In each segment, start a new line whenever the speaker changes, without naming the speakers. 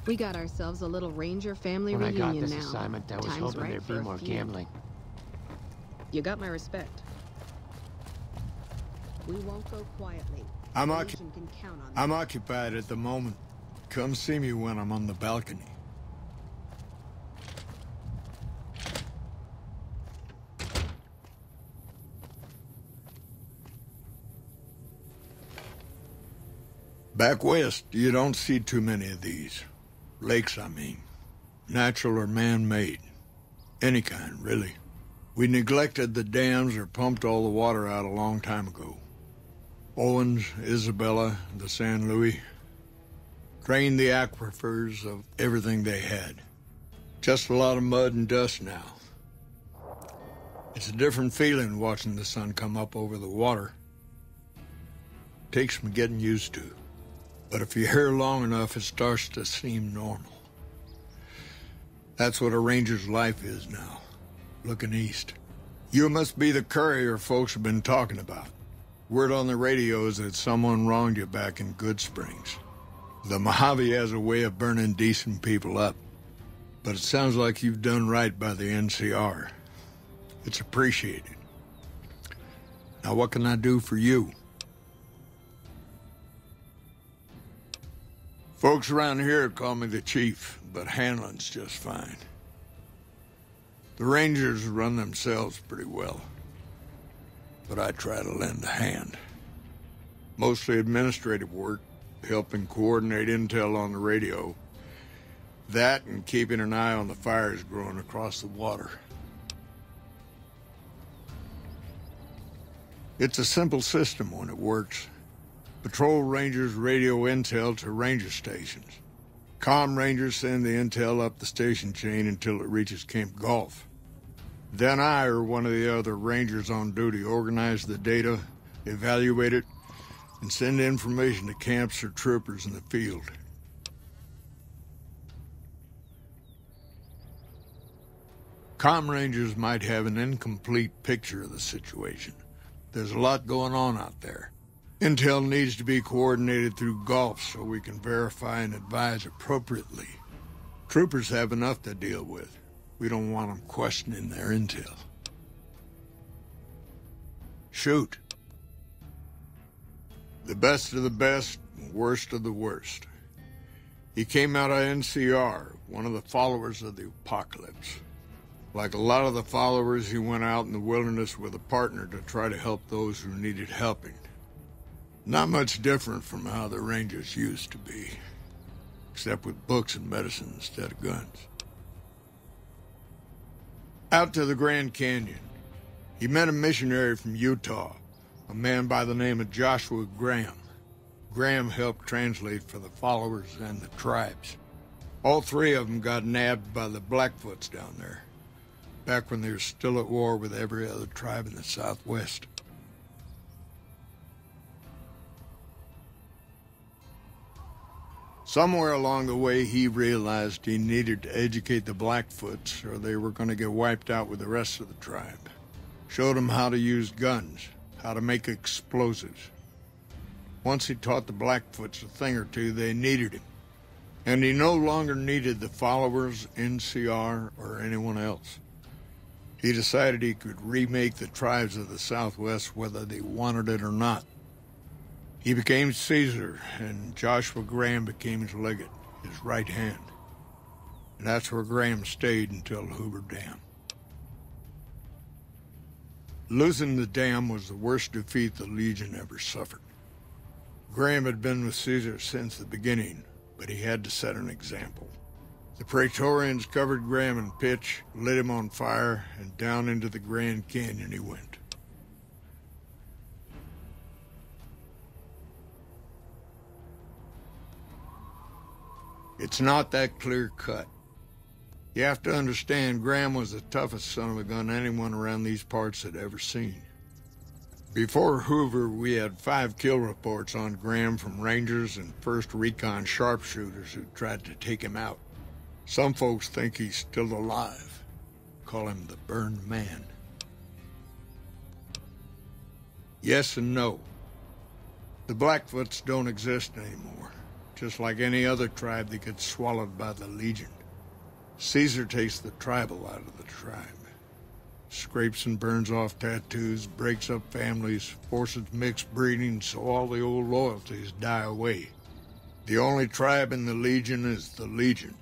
We got ourselves a little Ranger family
When I
reunion
got this
now.
assignment, I was
Time's
hoping
right
there'd
for
be
a
more
feud.
gambling.
You got my respect. We won't go quietly.
I'm
Legion can count on that.
occupied at the moment. Come see me when I'm on the balcony. Back west, you don't see too many of these. Lakes, I mean. Natural or man-made. Any kind, really. We neglected the dams or pumped all the water out a long time ago. Owens, Isabella, the San Luis. Drained the aquifers of everything they had. Just a lot of mud and dust now. It's a different feeling watching the sun come up over the water. Takes some getting used to. But if you're here long enough, it starts to seem normal. That's what a ranger's life is now, looking east. You must be the courier folks have been talking about. Word on the radio is that someone wronged you back in Good Springs. The Mojave has a way of burning decent people up. But it sounds like you've done right by the NCR. It's appreciated. Now what can I do for you? Folks around here call me the chief, but handling's just fine. The Rangers run themselves pretty well, but I try to lend a hand. Mostly administrative work, helping coordinate intel on the radio. That and keeping an eye on the fires growing across the water. It's a simple system when it works. Patrol Rangers radio intel to ranger stations. Comm Rangers send the intel up the station chain until it reaches Camp Gulf. Then I or one of the other Rangers on duty organize the data, evaluate it, and send information to camps or troopers in the field. Comm Rangers might have an incomplete picture of the situation. There's a lot going on out there. Intel needs to be coordinated through Gulf so we can verify and advise appropriately. Troopers have enough to deal with. We don't want them questioning their intel. Shoot. The best of the best, worst of the worst. He came out of NCR, one of the followers of the apocalypse. Like a lot of the followers, he went out in the wilderness with a partner to try to help those who needed helping. Not much different from how the Rangers used to be, except with books and medicine instead of guns. Out to the Grand Canyon, he met a missionary from Utah, a man by the name of Joshua Graham. Graham helped translate for the followers and the tribes. All three of them got nabbed by the Blackfoots down there, back when they were still at war with every other tribe in the Southwest. Somewhere along the way, he realized he needed to educate the Blackfoots or they were going to get wiped out with the rest of the tribe. Showed them how to use guns, how to make explosives. Once he taught the Blackfoots a thing or two, they needed him. And he no longer needed the followers, NCR, or anyone else. He decided he could remake the tribes of the Southwest whether they wanted it or not. He became Caesar, and Joshua Graham became his legate, his right hand. And that's where Graham stayed until Hoover Dam. Losing the dam was the worst defeat the Legion ever suffered. Graham had been with Caesar since the beginning, but he had to set an example. The Praetorians covered Graham in pitch, lit him on fire, and down into the Grand Canyon he went. It's not that clear-cut. You have to understand, Graham was the toughest son of a gun anyone around these parts had ever seen. Before Hoover, we had 5 kill reports on Graham from Rangers and 1st Recon sharpshooters who tried to take him out. Some folks think he's still alive. Call him the Burned Man. Yes and no. The Blackfoots don't exist anymore. just like any other tribe that gets swallowed by the Legion. Caesar takes the tribal out of the tribe. Scrapes and burns off tattoos, breaks up families, forces mixed breeding so all the old loyalties die away. The only tribe in the Legion is the Legion.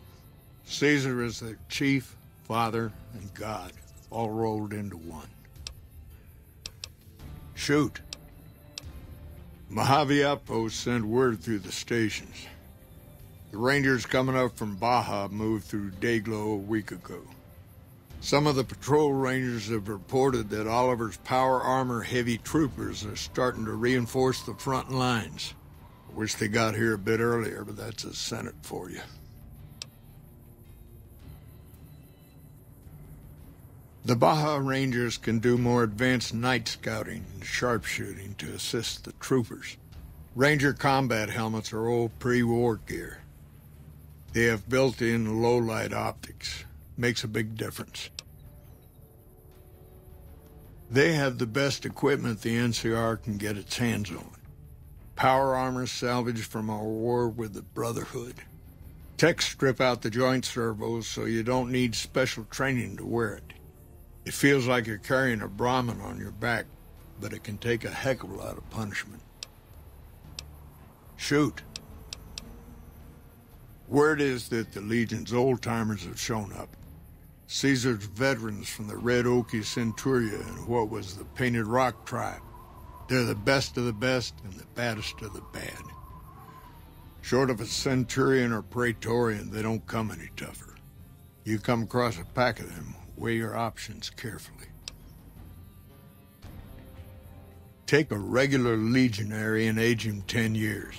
Caesar is their chief, father, and god, all rolled into one. Shoot. Mojave outpost sent word through the stations. The Rangers coming up from Baja moved through Dayglow a week ago. Some of the patrol rangers have reported that Oliver's power armor heavy troopers are starting to reinforce the front lines. I wish they got here a bit earlier, but that's a Senate for you. The Baja Rangers can do more advanced night scouting and sharpshooting to assist the troopers. Ranger combat helmets are old pre-war gear. They have built-in low-light optics. Makes a big difference. They have the best equipment the NCR can get its hands on. Power armor salvaged from our war with the Brotherhood. Techs strip out the joint servos so you don't need special training to wear it. It feels like you're carrying a Brahmin on your back, but it can take a heck of a lot of punishment. Shoot. Word is that the Legion's old-timers have shown up. Caesar's veterans from the Red Okie Centuria and what was the Painted Rock tribe. They're the best of the best and the baddest of the bad. Short of a Centurion or Praetorian, they don't come any tougher. You come across a pack of them, weigh your options carefully. Take a regular legionary and age him 10 years.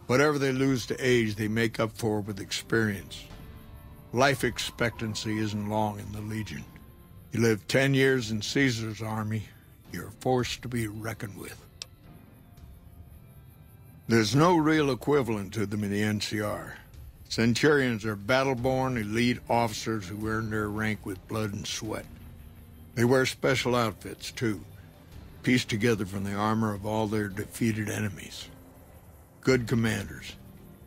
Whatever they lose to age, they make up for with experience. Life expectancy isn't long in the Legion. You live 10 years in Caesar's army, you're a force to be reckoned with. There's no real equivalent to them in the NCR. Centurions are battle-born, elite officers who earn their rank with blood and sweat. They wear special outfits, too, pieced together from the armor of all their defeated enemies. Good commanders,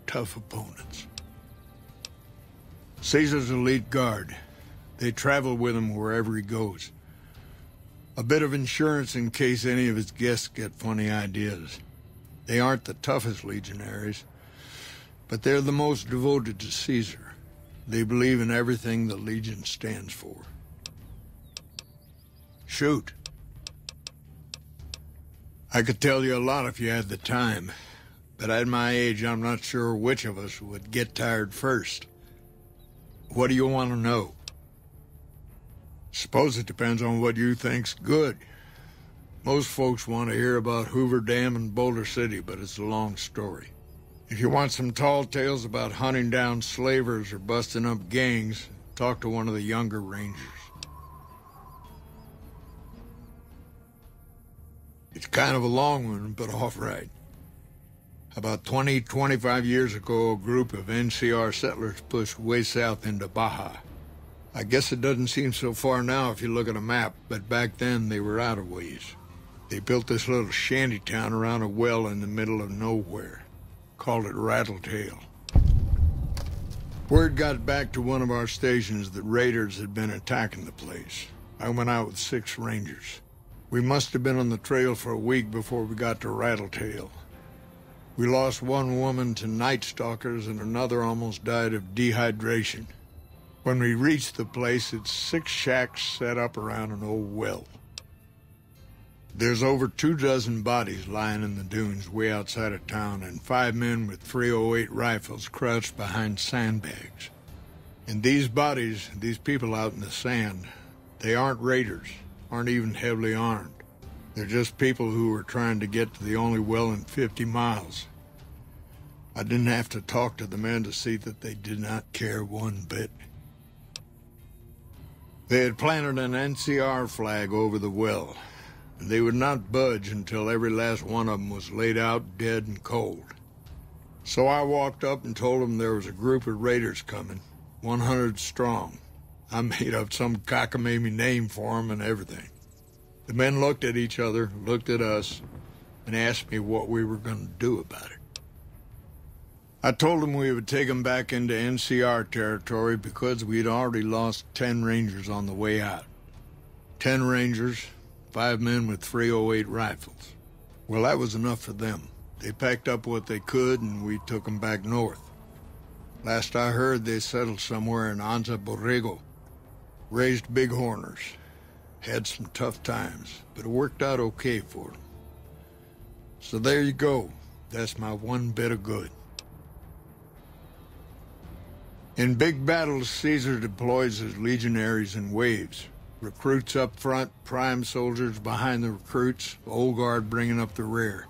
tough opponents. Caesar's elite guard. They travel with him wherever he goes. A bit of insurance in case any of his guests get funny ideas. They aren't the toughest legionaries, but they're the most devoted to Caesar. They believe in everything the Legion stands for. Shoot. I could tell you a lot if you had the time, but at my age, I'm not sure which of us would get tired first. What do you want to know? Suppose it depends on what you think's good. Most folks want to hear about Hoover Dam and Boulder City, but it's a long story. If you want some tall tales about hunting down slavers or busting up gangs, talk to one of the younger rangers. It's kind of a long one, but all right. About 25 years ago, a group of NCR settlers pushed way south into Baja. I guess it doesn't seem so far now if you look at a map, but back then they were out of ways. They built this little shanty town around a well in the middle of nowhere. Called it Rattletail. Word got back to one of our stations that raiders had been attacking the place. I went out with 6 rangers. We must have been on the trail for a week before we got to Rattletail. We lost one woman to night stalkers and another almost died of dehydration. When we reached the place, it's 6 shacks set up around an old well. There's over 24 bodies lying in the dunes way outside of town and 5 men with .308 rifles crouched behind sandbags. And these bodies, these people out in the sand, they aren't raiders, aren't even heavily armed. They're just people who were trying to get to the only well in 50 miles. I didn't have to talk to the men to see that they did not care one bit. They had planted an NCR flag over the well, and they would not budge until every last one of them was laid out dead and cold. So I walked up and told them there was a group of raiders coming, 100 strong. I made up some cockamamie name for them and everything. The men looked at each other, looked at us, and asked me what we were going to do about it. I told him we would take him back into NCR territory because we'd already lost 10 Rangers on the way out. 10 Rangers, 5 men with .308 rifles. Well, that was enough for them. They packed up what they could and we took them back north. Last I heard, they settled somewhere in Anza Borrego. Raised bighorners. Had some tough times, but it worked out okay for them. So there you go. That's my one bit of good. In big battles, Caesar deploys his legionaries in waves. Recruits up front, prime soldiers behind the recruits, old guard bringing up the rear.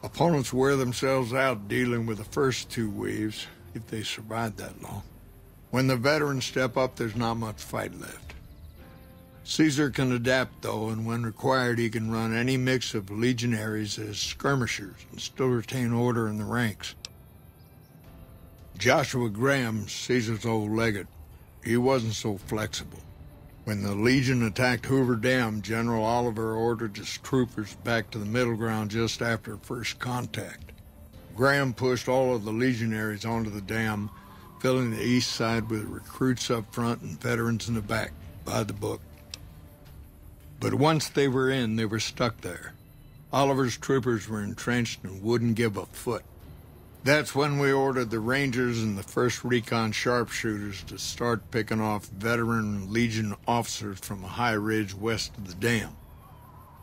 Opponents wear themselves out dealing with the first 2 waves, if they survive that long. When the veterans step up, there's not much fight left. Caesar can adapt, though, and when required, he can run any mix of legionaries as skirmishers and still retain order in the ranks. Joshua Graham, Caesar's old legate, he wasn't so flexible. When the Legion attacked Hoover Dam, General Oliver ordered his troopers back to the middle ground just after first contact. Graham pushed all of the legionaries onto the dam, filling the east side with recruits up front and veterans in the back, by the book. But once they were in, they were stuck there. Oliver's troopers were entrenched and wouldn't give a foot. That's when we ordered the Rangers and the 1st Recon sharpshooters to start picking off veteran Legion officers from a high ridge west of the dam.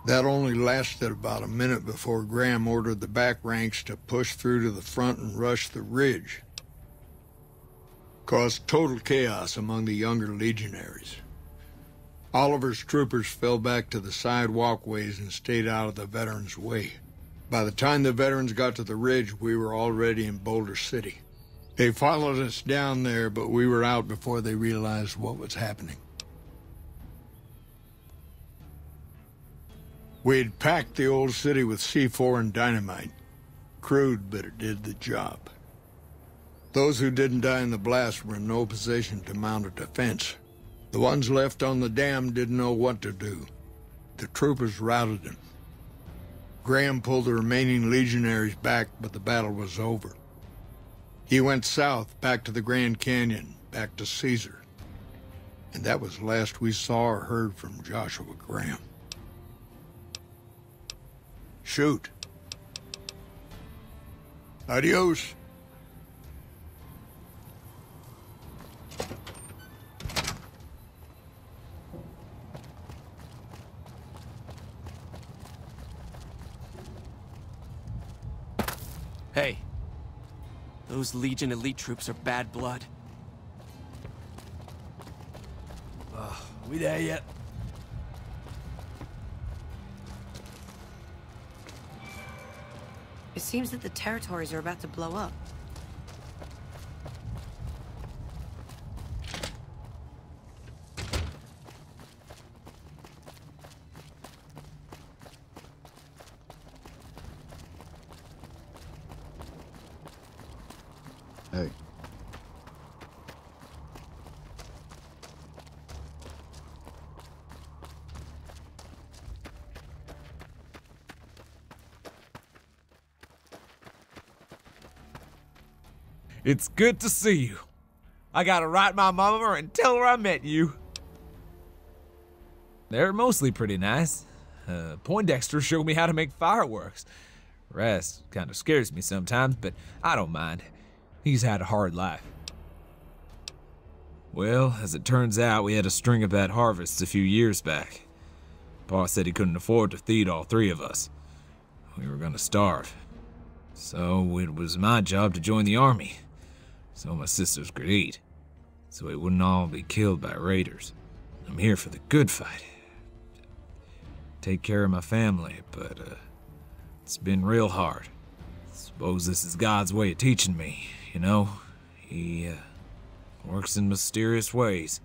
That only lasted about a minute before Graham ordered the back ranks to push through to the front and rush the ridge. Caused total chaos among the younger legionaries. Oliver's troopers fell back to the side walkways and stayed out of the veterans' way. By the time the veterans got to the ridge, we were already in Boulder City. They followed us down there, but we were out before they realized what was happening. We'd packed the old city with C4 and dynamite. Crude, but it did the job. Those who didn't die in the blast were in no position to mount a defense. The ones left on the dam didn't know what to do. The troopers routed them. Graham pulled the remaining legionaries back, but the battle was over. He went south, back to the Grand Canyon, back to Caesar. And that was the last we saw or heard from Joshua Graham. Shoot. Adios.
Hey, those Legion elite troops are bad blood.
We there yet?
It seems that the territories are about to blow up.
Hey.
It's good to see you. I gotta write my mama and tell her I met you. They're mostly pretty nice. Poindexter showed me how to make fireworks. Rest kind of scares me sometimes, but I don't mind. He's had a hard life. Well, as it turns out, we had a string of bad harvests a few years back. Pa said he couldn't afford to feed all 3 of us. We were gonna starve. So it was my job to join the army, so my sisters could eat, so we wouldn't all be killed by raiders. I'm here for the good fight. Take care of my family, but it's been real hard. Suppose this is God's way of teaching me, you know? He works in mysterious ways.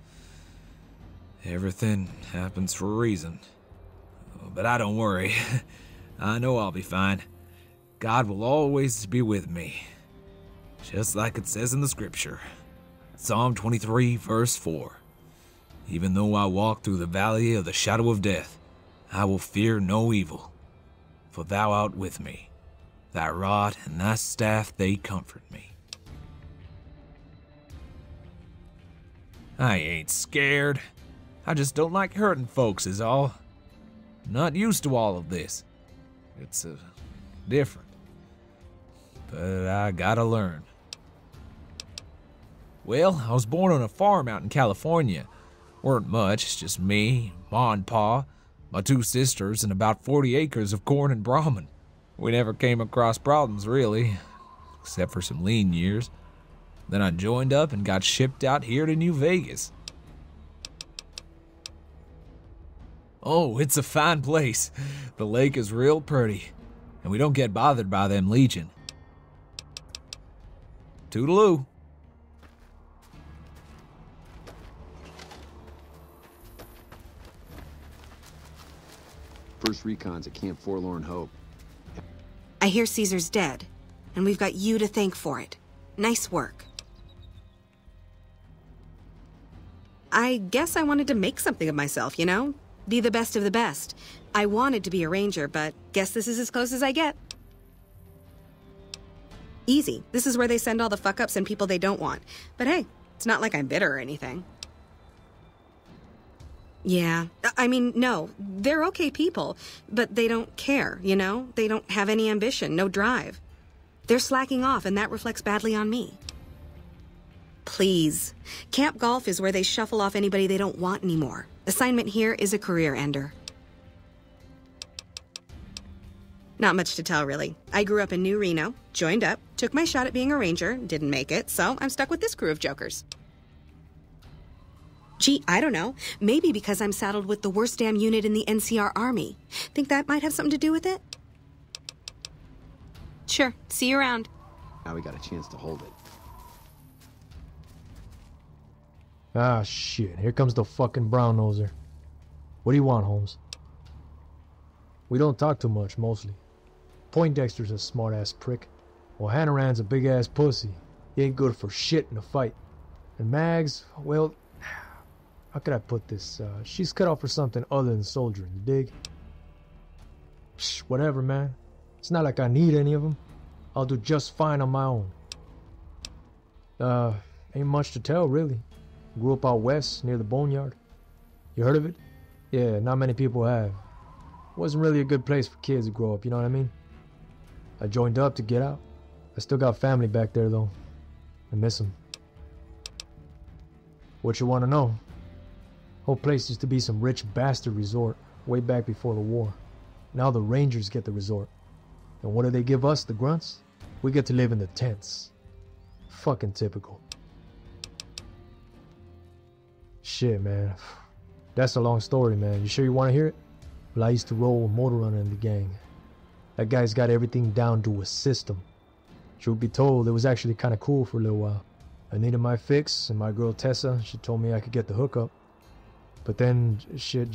Everything happens for a reason. But I don't worry. I know I'll be fine. God will always be with me. Just like it says in the scripture. Psalm 23, verse 4. Even though I walk through the valley of the shadow of death, I will fear no evil. For thou art with me. Thy rod and thy staff, they comfort me. I ain't scared. I just don't like hurting folks is all. Not used to all of this. It's different. But I gotta learn. Well, I was born on a farm out in California. Weren't much, just me, Ma and Pa, my 2 sisters, and about 40 acres of corn and Brahmin. We never came across problems, really, except for some lean years. Then I joined up and got shipped out here to New Vegas. Oh, it's a fine place. The lake is real pretty, and we don't get bothered by them legion. Toodaloo.
First recon's at Camp Forlorn Hope.
I hear Caesar's dead, and we've got you to thank for it. Nice work. I guess I wanted to make something of myself, you know? Be the best of the best. I wanted to be a ranger, but guess this is as close as I get. Easy. This is where they send all the fuck-ups and people they don't want. But hey, it's not like I'm bitter or anything. Yeah, I mean, no, they're okay people, but they don't care, you know? They don't have any ambition, no drive. They're slacking off, and that reflects badly on me. Please. Camp Golf is where they shuffle off anybody they don't want anymore. Assignment here is a career ender. Not much to tell, really. I grew up in New Reno, joined up, took my shot at being a ranger, didn't make it, so I'm stuck with this crew of jokers. Gee, I don't know. Maybe because I'm saddled with the worst damn unit in the NCR Army. Think that might have something to do with it? Sure. See you around.
Now we got a chance to hold it.
Ah, shit. Here comes the fucking brown noser. What do you want, Holmes? We don't talk too much, mostly. Poindexter's a smart-ass prick. Well, Hannaran's a big-ass pussy. He ain't good for shit in a fight. And Mags, well, how could I put this? She's cut off for something other than soldiering, you dig? Psh, whatever, man. It's not like I need any of them. I'll do just fine on my own. Ain't much to tell, really. Grew up out west, near the Boneyard. You heard of it? Yeah, not many people have. Wasn't really a good place for kids to grow up, you know what I mean? I joined up to get out. I still got family back there, though. I miss them. What you want to know? Whole place used to be some rich bastard resort way back before the war. Now the Rangers get the resort. And what do they give us, the grunts? We get to live in the tents. Fucking typical. Shit, man. That's a long story, man. You sure you want to hear it? Well, I used to roll a motor runner in the gang. That guy's got everything down to a system. Truth be told, it was actually kind of cool for a little while. I needed my fix, and my girl Tessa, she told me I could get the hookup. But then shit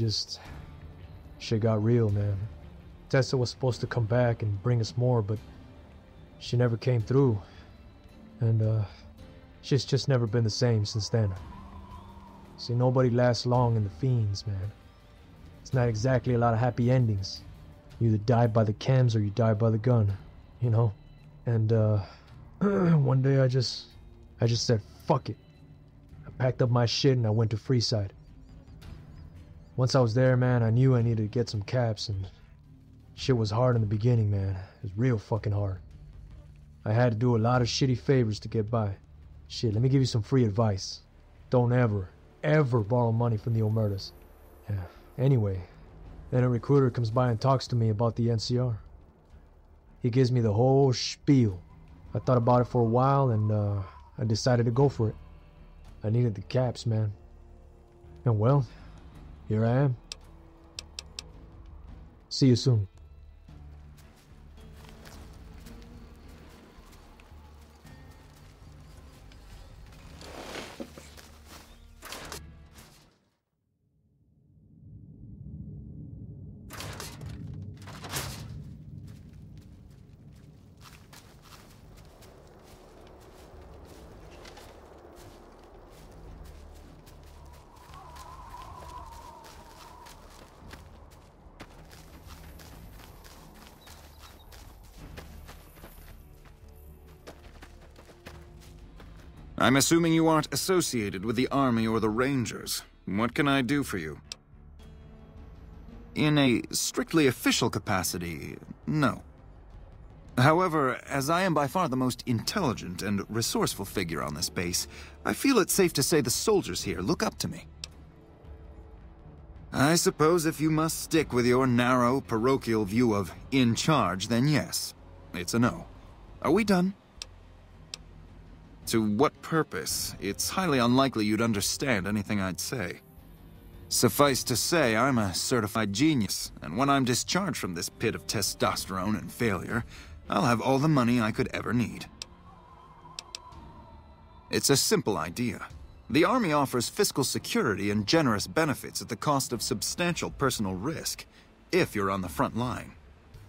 got real, man. Tessa was supposed to come back and bring us more, but she never came through. And shit's just never been the same since then. See, nobody lasts long in the Fiends, man. It's not exactly a lot of happy endings. You either die by the chems or you die by the gun, you know? And one day I just said, fuck it. I packed up my shit and I went to Freeside. Once I was there, man, I knew I needed to get some caps, and shit was hard in the beginning, man. It was real fucking hard. I had to do a lot of shitty favors to get by. Shit, let me give you some free advice. Don't ever borrow money from the Omertas. Yeah. Anyway, then a recruiter comes by and talks to me about the NCR. He gives me the whole spiel. I thought about it for a while, and I decided to go for it. I needed the caps, man. And well, here I am. See you soon.
I'm assuming you aren't associated with the Army or the Rangers. What can I do for you? In a strictly official capacity, no. However, as I am by far the most intelligent and resourceful figure on this base, I feel it's safe to say the soldiers here look up to me. I suppose if you must stick with your narrow, parochial view of in charge, then yes, it's a no. Are we done? To what purpose? It's highly unlikely you'd understand anything I'd say. Suffice to say, I'm a certified genius, and when I'm discharged from this pit of testosterone and failure, I'll have all the money I could ever need. It's a simple idea. The Army offers fiscal security and generous benefits at the cost of substantial personal risk, if you're on the front line.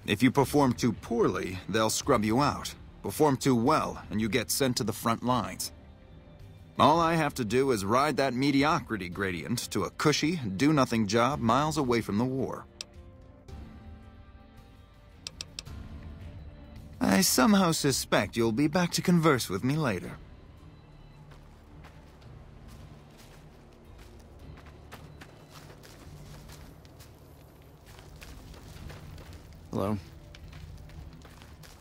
If you perform too poorly, they'll scrub you out. Perform too well, and you get sent to the front lines. All I have to do is ride that mediocrity gradient to a cushy, do-nothing job miles away from the war. I somehow suspect you'll be back to converse with me later.
Hello?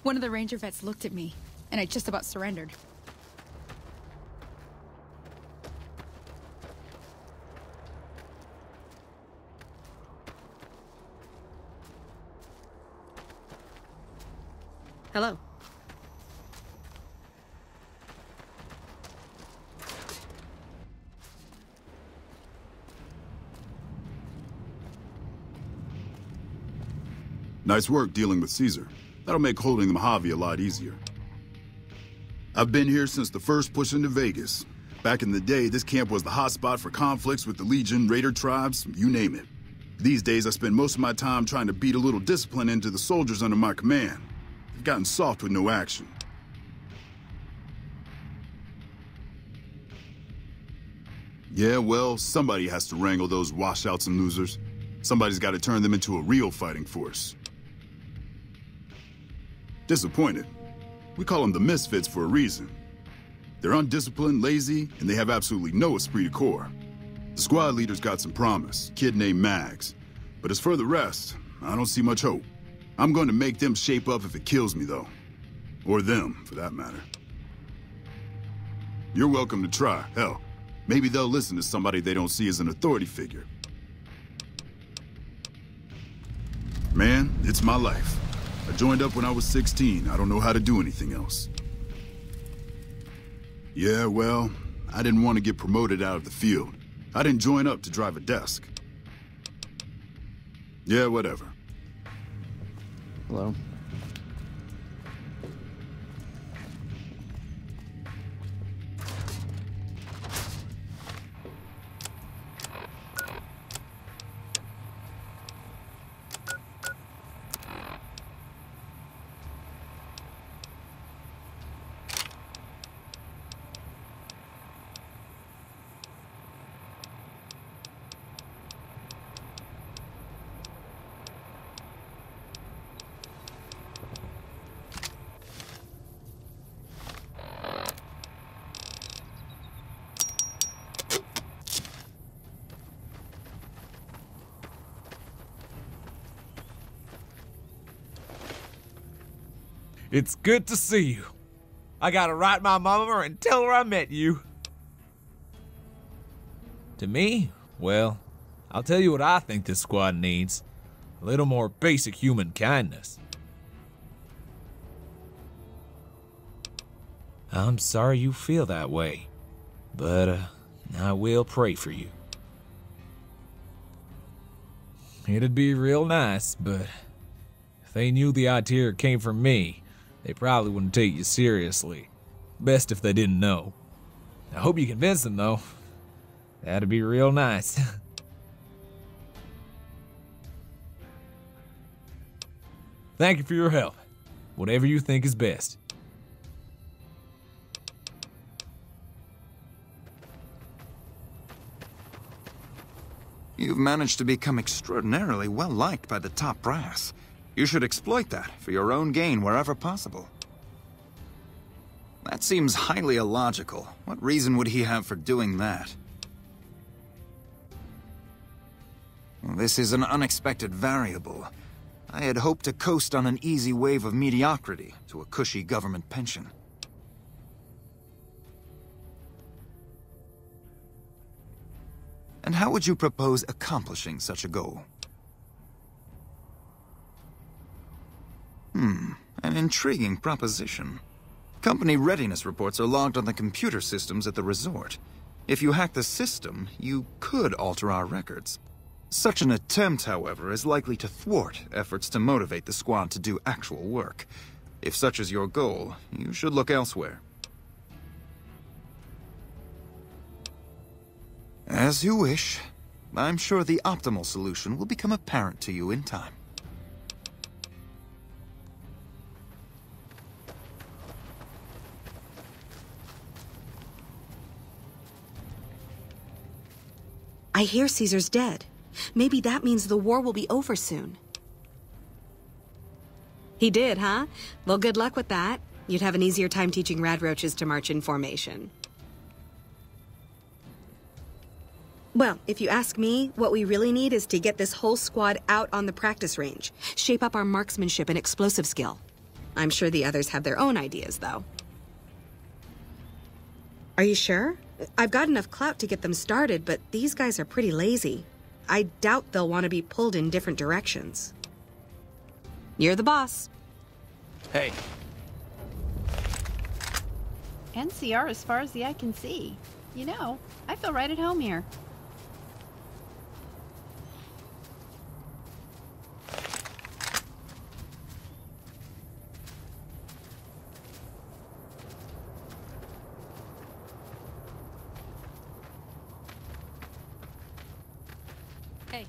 One of the Ranger vets looked at me, and I just about surrendered.
Hello.
Nice work dealing with Caesar. That'll make holding the Mojave a lot easier. I've been here since the first push into Vegas. Back in the day, this camp was the hotspot for conflicts with the Legion, Raider tribes, you name it. These days, I spend most of my time trying to beat a little discipline into the soldiers under my command. They've gotten soft with no action. Yeah, well, somebody has to wrangle those washouts and losers. Somebody's got to turn them into a real fighting force. Disappointed. We call them the misfits for a reason. They're undisciplined, lazy, and they have absolutely no esprit de corps. The squad leader's got some promise, kid named Mags. But as for the rest, I don't see much hope. I'm going to make them shape up if it kills me, though. Or them, for that matter. You're welcome to try. Hell, maybe they'll listen to somebody they don't see as an authority figure. Man, it's my life. I joined up when I was 16. I don't know how to do anything else. Yeah, well, I didn't want to get promoted out of the field. I didn't join up to drive a desk. Yeah, whatever.
Hello?
It's good to see you. I gotta write my mama and tell her I met you. To me, well, I'll tell you what I think this squad needs. A little more basic human kindness. I'm sorry you feel that way, but I will pray for you. It'd be real nice, but if they knew the idea came from me, they probably wouldn't take you seriously. Best if they didn't know. I hope you convince them, though. That'd be real nice. Thank you for your help. Whatever you think is best.
You've managed to become extraordinarily well-liked by the top brass. You should exploit that for your own gain wherever possible. That That seems highly illogical. What reason would he have for doing that? Well, this is an unexpected variable. I had hoped to coast on an easy wave of mediocrity to a cushy government pension. And how would you propose accomplishing such a goal? An intriguing proposition. Company readiness reports are logged on the computer systems at the resort. If you hack the system, you could alter our records. Such an attempt, however, is likely to thwart efforts to motivate the squad to do actual work. If such is your goal, you should look elsewhere. As you wish. I'm sure the optimal solution will become apparent to you in time.
I hear Caesar's dead. Maybe that means the war will be over soon. He did, huh? Well, good luck with that. You'd have an easier time teaching radroaches to march in formation. Well, if you ask me, what we really need is to get this whole squad out on the practice range. Shape up our marksmanship and explosive skill. I'm sure the others have their own ideas, though. Are you sure? I've got enough clout to get them started, but these guys are pretty lazy. I doubt they'll want to be pulled in different directions. You're the boss.
Hey.
NCR as far as the eye can see. You know, I feel right at home here.
Hey.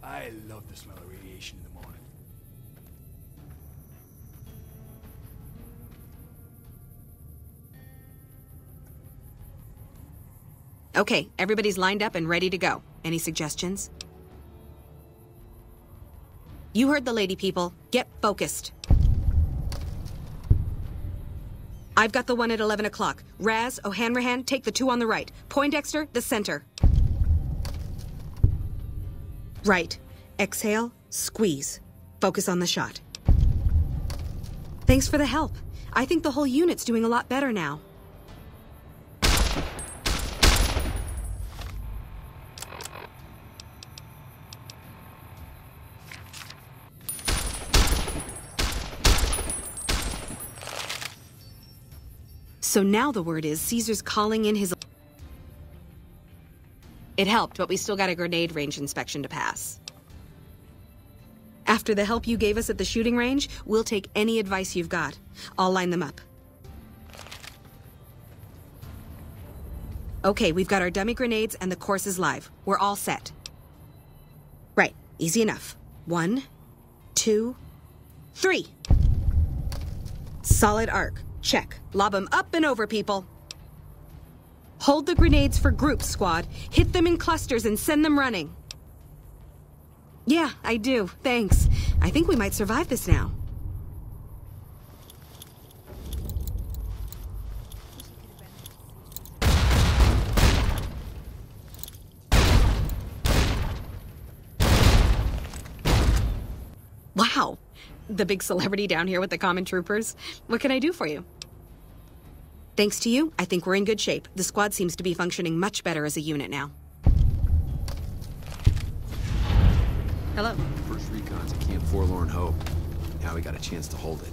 I love the smell of radiation in the morning.
Okay, everybody's lined up and ready to go. Any suggestions? You heard the lady, people. Get focused. I've got the one at 11 o'clock. Raz, O'Hanrahan, take the two on the right. Poindexter, the center. Right. Exhale, squeeze. Focus on the shot. Thanks for the help. I think the whole unit's doing a lot better now. So now the word is Caesar's calling in his... It helped, but we still got a grenade range inspection to pass. After the help you gave us at the shooting range, we'll take any advice you've got. I'll line them up. Okay, we've got our dummy grenades and the course is live. We're all set. Right, easy enough. 1, 2, 3. Solid arc. Check. Lob them up and over, people. Hold the grenades for groups, squad. Hit them in clusters and send them running. Yeah, I do. Thanks. I think we might survive this now. Wow. The big celebrity down here with the common troopers. What can I do for you? Thanks to you, I think we're in good shape. The squad seems to be functioning much better as a unit now. Hello.
First recon's at Camp Forlorn Hope. Now we got a chance to hold it.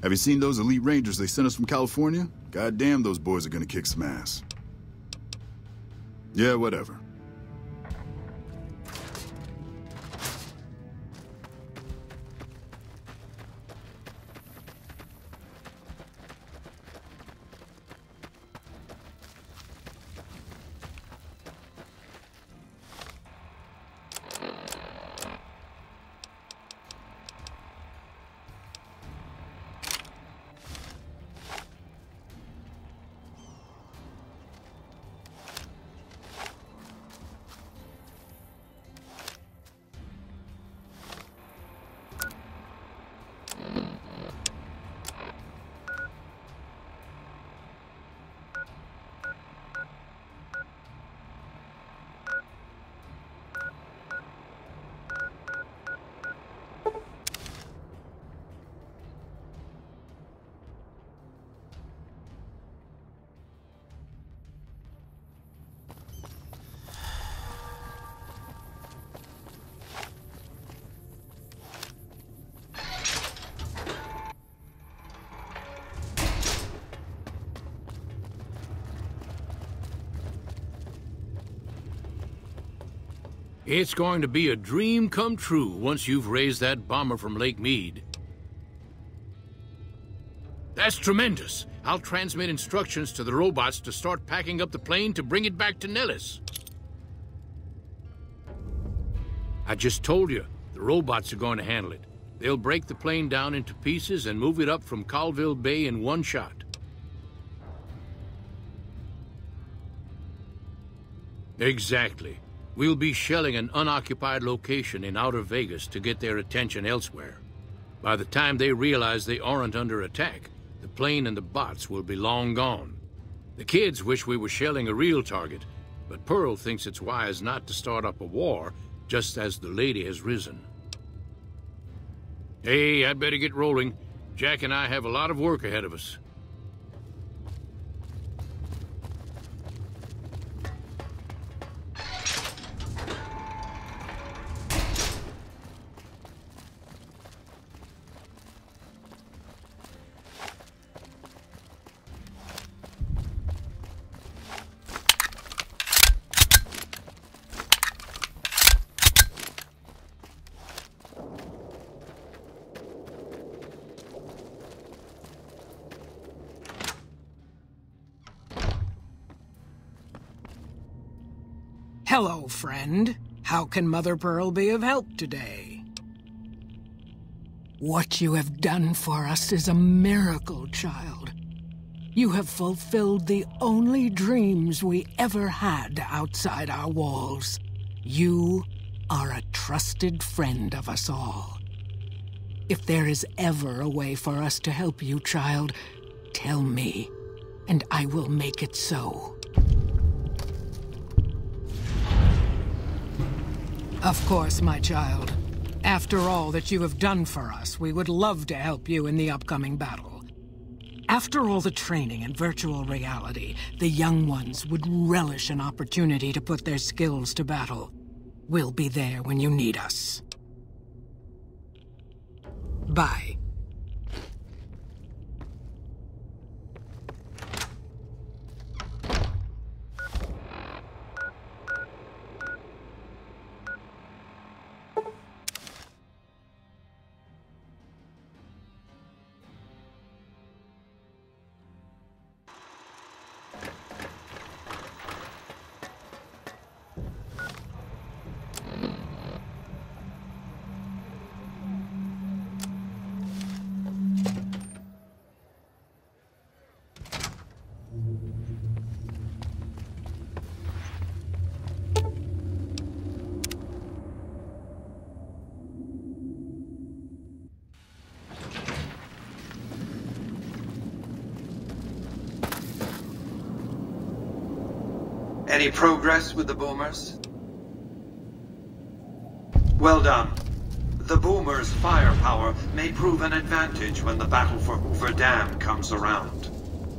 Have you seen those elite rangers they sent us from California? Goddamn, those boys are gonna kick some ass. Yeah, whatever.
It's going to be a dream come true once you've raised that bomber from Lake Mead. That's tremendous. I'll transmit instructions to the robots to start packing up the plane to bring it back to Nellis. I just told you, the robots are going to handle it. They'll break the plane down into pieces and move it up from Colville Bay in one shot. Exactly. We'll be shelling an unoccupied location in outer Vegas to get their attention elsewhere. By the time they realize they aren't under attack, the plane and the bots will be long gone. The kids wish we were shelling a real target, but Pearl thinks it's wise not to start up a war just as the lady has risen. Hey, I'd better get rolling. Jack and I have a lot of work ahead of us.
Hello, friend. How can Mother Pearl be of help today? What you have done for us is a miracle, child. You have fulfilled the only dreams we ever had outside our walls. You are a trusted friend of us all. If there is ever a way for us to help you, child, tell me, and I will make it so. Of course, my child. After all that you have done for us, we would love to help you in the upcoming battle. After all the training in virtual reality, the young ones would relish an opportunity to put their skills to battle. We'll be there when you need us. Bye.
Any progress with the boomers? Well done. The boomers' firepower may prove an advantage when the battle for Hoover Dam comes around.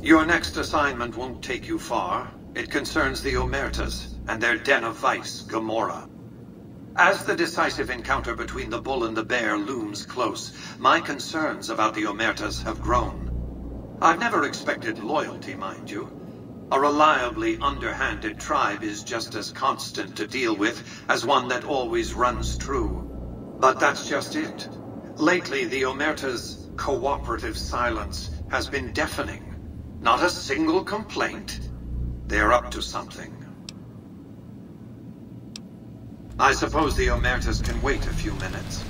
Your next assignment won't take you far. It concerns the Omertas and their den of vice, Gomorrah. As the decisive encounter between the bull and the bear looms close, my concerns about the Omertas have grown. I've never expected loyalty, mind you. A reliably underhanded tribe is just as constant to deal with as one that always runs true. But that's just it. Lately, the Omerta's cooperative silence has been deafening. Not a single complaint. They're up to something. I suppose the Omertas can wait a few minutes.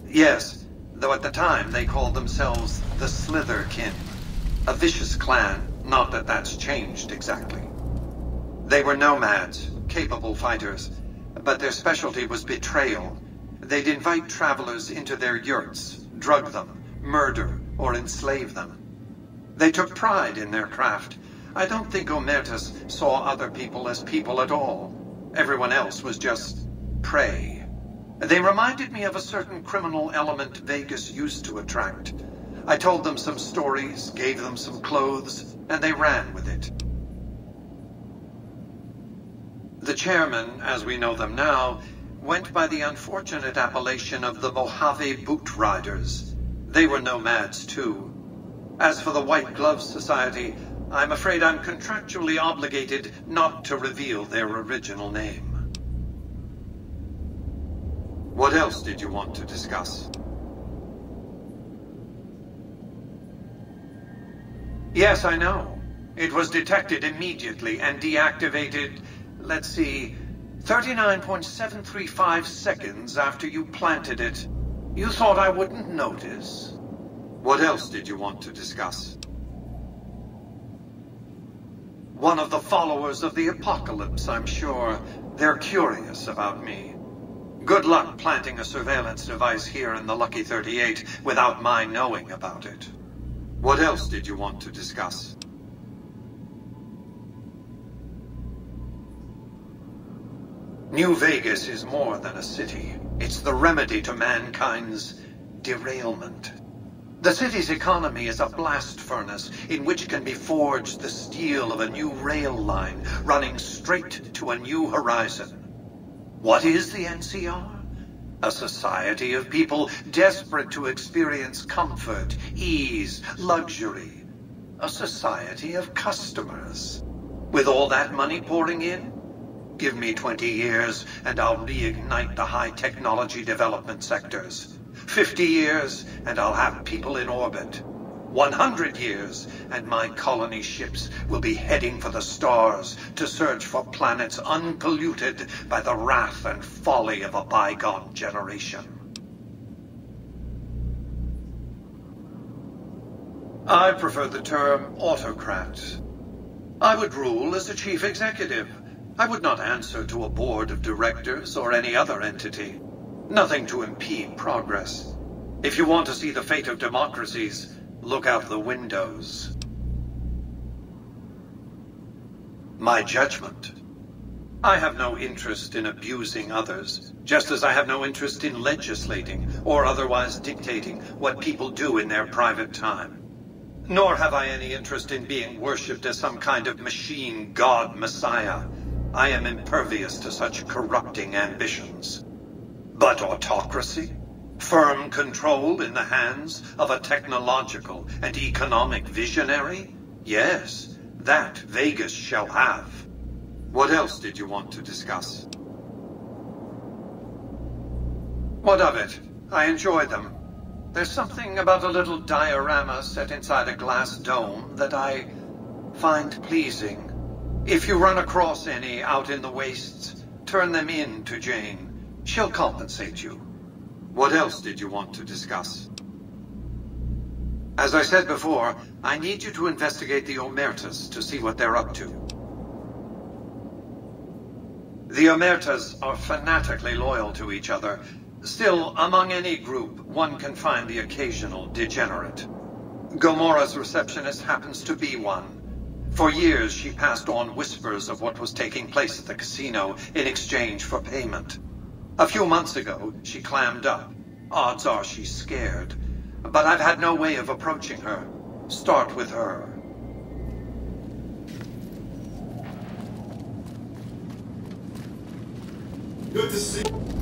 Yes. Though at the time they called themselves the Slitherkin, a vicious clan, not that that's changed exactly. They were nomads, capable fighters, but their specialty was betrayal. They'd invite travelers into their yurts, drug them, murder, or enslave them. They took pride in their craft. I don't think Omertas saw other people as people at all. Everyone else was just prey. They reminded me of a certain criminal element Vegas used to attract. I told them some stories, gave them some clothes, and they ran with it. The chairmen, as we know them now, went by the unfortunate appellation of the Mojave Boot Riders. They were nomads, too. As for the White Glove Society, I'm afraid I'm contractually obligated not to reveal their original name. What else did you want to discuss? Yes, I know. It was detected immediately and deactivated, let's see, 39.735 seconds after you planted it. You thought I wouldn't notice? What else did you want to discuss? One of the followers of the apocalypse, I'm sure. They're curious about me. Good luck planting a surveillance device here in the Lucky 38 without my knowing about it. What else did you want to discuss? New Vegas is more than a city. It's the remedy to mankind's derailment. The city's economy is a blast furnace in which can be forged the steel of a new rail line running straight to a new horizon. What is the NCR? A society of people desperate to experience comfort, ease, luxury. A society of customers. With all that money pouring in, give me 20 years and I'll reignite the high technology development sectors. 50 years and I'll have people in orbit. 100 years and my colony ships will be heading for the stars to search for planets unpolluted by the wrath and folly of a bygone generation. I prefer the term autocrat. I would rule as a chief executive. I would not answer to a board of directors or any other entity. Nothing to impede progress. If you want to see the fate of democracies, look out the windows. My judgment. I have no interest in abusing others, just as I have no interest in legislating or otherwise dictating what people do in their private time. Nor have I any interest in being worshipped as some kind of machine god messiah. I am impervious to such corrupting ambitions. But autocracy? Firm control in the hands of a technological and economic visionary? Yes, that Vegas shall have. What else did you want to discuss? What of it? I enjoy them. There's something about a little diorama set inside a glass dome that I find pleasing. If you run across any out in the wastes, turn them in to Jane. She'll compensate you. What else did you want to discuss? As I said before, I need you to investigate the Omertas to see what they're up to. The Omertas are fanatically loyal to each other. Still, among any group, one can find the occasional degenerate. Gomora's receptionist happens to be one. For years, she passed on whispers of what was taking place at the casino in exchange for payment. A few months ago, she clammed up. Odds are she's scared. But I've had no way of approaching her. Start with her.
Good to see you.